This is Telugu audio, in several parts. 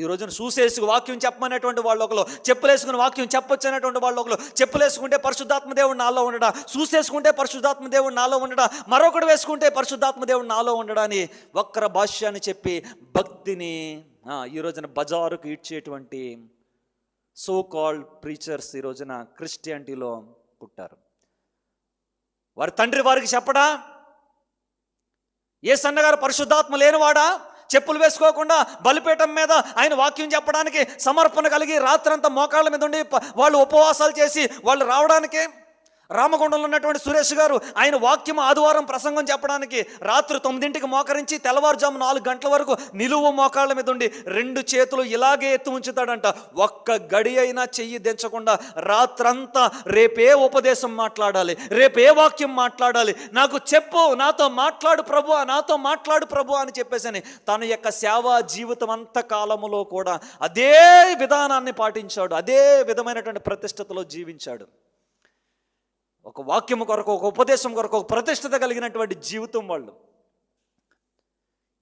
ఈ రోజున చూసేసుకు వాక్యం చెప్పమనేటువంటి వాళ్ళు ఒకరు, చెప్పులేసుకుని వాక్యం చెప్పొచ్చు అనేటువంటి వాళ్ళు ఒకరు, చెప్పులేసుకుంటే పరిశుద్ధాత్మ దేవుడు నాలో ఉండడా, చూసేసుకుంటే పరిశుద్ధాత్మ దేవుడు నాలో ఉండడా, మరొకటి వేసుకుంటే పరిశుద్ధాత్మ దేవుడు నాలో ఉండడా అని వక్ర భాష్యాన్ని చెప్పి భక్తిని ఈ రోజున బజారుకు ఈడ్చేటువంటి సో కాల్డ్ ప్రీచర్స్ ఈ రోజున క్రిస్టియానిటీలో పుట్టారు. వారి తండ్రి వారికి చెప్పడా, ఏ సన్నగారు పరిశుద్ధాత్మ లేనివాడా, చెప్పులు వేసుకోకుండా బలిపీఠం మీద ఆయన వాక్యం చెప్పడానికి సమర్పణ కలిగి రాత్రంతా మోకాళ్ళ మీద ఉండి వాళ్ళు ఉపవాసాలు చేసి వాళ్ళు రావడానికి, రామగుండంలో ఉన్నటువంటి సురేష్ గారు ఆయన వాక్యం ఆదివారం ప్రసంగం చెప్పడానికి రాత్రి 9ంటికి మోకరించి తెల్లవారుజాము 4 గంటల వరకు నిలువు మోకాళ్ళ మీద ఉండి 2 చేతులు ఇలాగే ఎత్తు ఉంచుతాడంట. ఒక్క గడి అయినా చెయ్యి దించకుండా రాత్రంతా రేపే ఉపదేశం మాట్లాడాలి, రేపే వాక్యం మాట్లాడాలి, నాకు చెప్పు, నాతో మాట్లాడు ప్రభు, నాతో మాట్లాడు ప్రభు అని చెప్పేసి తన యొక్క సేవా జీవితం అంత కాలములో కూడా అదే విధానాన్ని పాటించాడు, అదే విధమైనటువంటి ప్రతిష్టతలో జీవించాడు. ఒక వాక్యము కొరకు, ఒక ఉపదేశం కొరకు, ఒక ప్రతిష్టత కలిగినటువంటి జీవితం వాళ్ళు.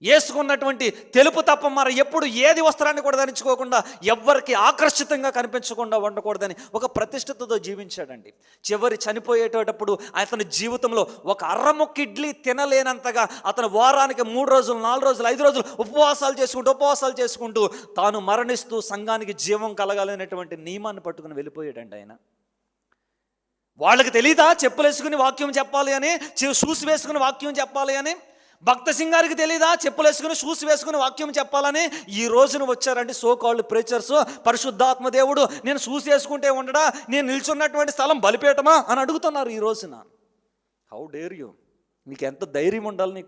వేసుకున్నటువంటి తెలుపు తప్ప మరి ఎప్పుడు ఏది వస్త్రాన్ని కూడా ధరించుకోకుండా, ఎవ్వరికి ఆకర్షితంగా కనిపించకుండా ఉండకూడదని ఒక ప్రతిష్టతతో జీవించాడండి. చివరి చనిపోయేటప్పుడు అతని జీవితంలో ఒక అర్రముక్క ఇడ్లీ తినలేనంతగా అతను వారానికి 3 రోజులు, 4 రోజులు, 5 రోజులు ఉపవాసాలు చేసుకుంటూ తాను మరణిస్తూ సంఘానికి జీవం కలగాలనేటువంటి నియమాన్ని పట్టుకుని వెళ్ళిపోయాడండి ఆయన. వాళ్ళకి తెలీదా చెప్పులు వేసుకుని వాక్యం చెప్పాలి అని, షూస్ వేసుకుని వాక్యం చెప్పాలి అని? భక్త సింగ్ గారికి తెలీదా చెప్పులు వేసుకుని షూస్ వేసుకుని వాక్యం చెప్పాలని? ఈ రోజున వచ్చారండి సో కాల్డ్ ప్రీచర్స్, పరిశుద్ధాత్మ దేవుడు నేను షూస్ వేసుకుంటే ఉండడా, నేను నిల్చున్నటువంటి స్థలం బలిపీఠమా అని అడుగుతున్నారు ఈ రోజున. How dare you! నీకెంత ధైర్యం ఉండాలి,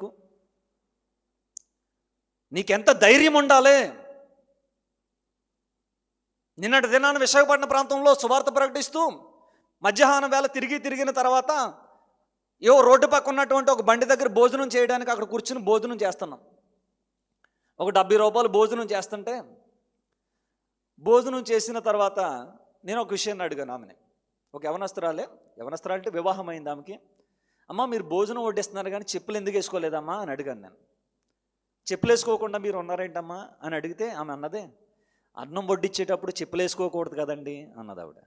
నీకెంత ధైర్యం ఉండాలి? నిన్నటి దినాన విశాఖపట్నం ప్రాంతంలో సువార్త ప్రకటిస్తూ మధ్యాహ్నం వేళ తిరిగిన తర్వాత రోడ్డు పక్క ఉన్నటువంటి ఒక బండి దగ్గర భోజనం చేయడానికి అక్కడ కూర్చుని భోజనం చేస్తున్నాం. ఒక 70 రూపాయలు భోజనం చేస్తుంటే, భోజనం చేసిన తర్వాత నేను ఒక విషయాన్ని అడిగాను ఆమెని. ఒక యవనస్తురాలే అంటే వివాహం అయింది ఆమెకి. అమ్మ, మీరు భోజనం వడ్డిస్తున్నారు కానీ చెప్పులు ఎందుకు వేసుకోలేదమ్మా అని అడిగాను నేను. చెప్పులు వేసుకోకుండా మీరు ఉన్నారేంటమ్మా అని అడిగితే ఆమె అన్నదే, అన్నం వడ్డించేటప్పుడు చెప్పులు వేసుకోకూడదు కదండి అన్నది ఆవిడ.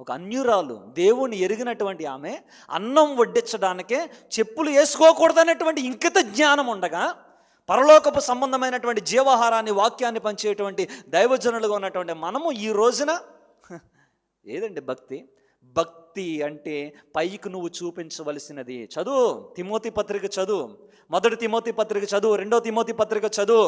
ఒక అన్యురాలు, దేవుని ఎరిగినటువంటి ఆమె అన్నం వడ్డించడానికే చెప్పులు వేసుకోకూడదనేటువంటి ఇంకిత జ్ఞానం ఉండగా, పరలోకపు సంబంధమైనటువంటి జీవాహారాన్ని, వాక్యాన్ని పంచేటువంటి దైవజనులుగా ఉన్నటువంటి మనము ఈ రోజున ఏదండి భక్తి అంటే పైకి నువ్వు చూపించవలసినది. చదువు, తిమోతి పత్రిక చదువు, 1 తిమోతి పత్రిక చదువు, 2 తిమోతి పత్రిక చదువు.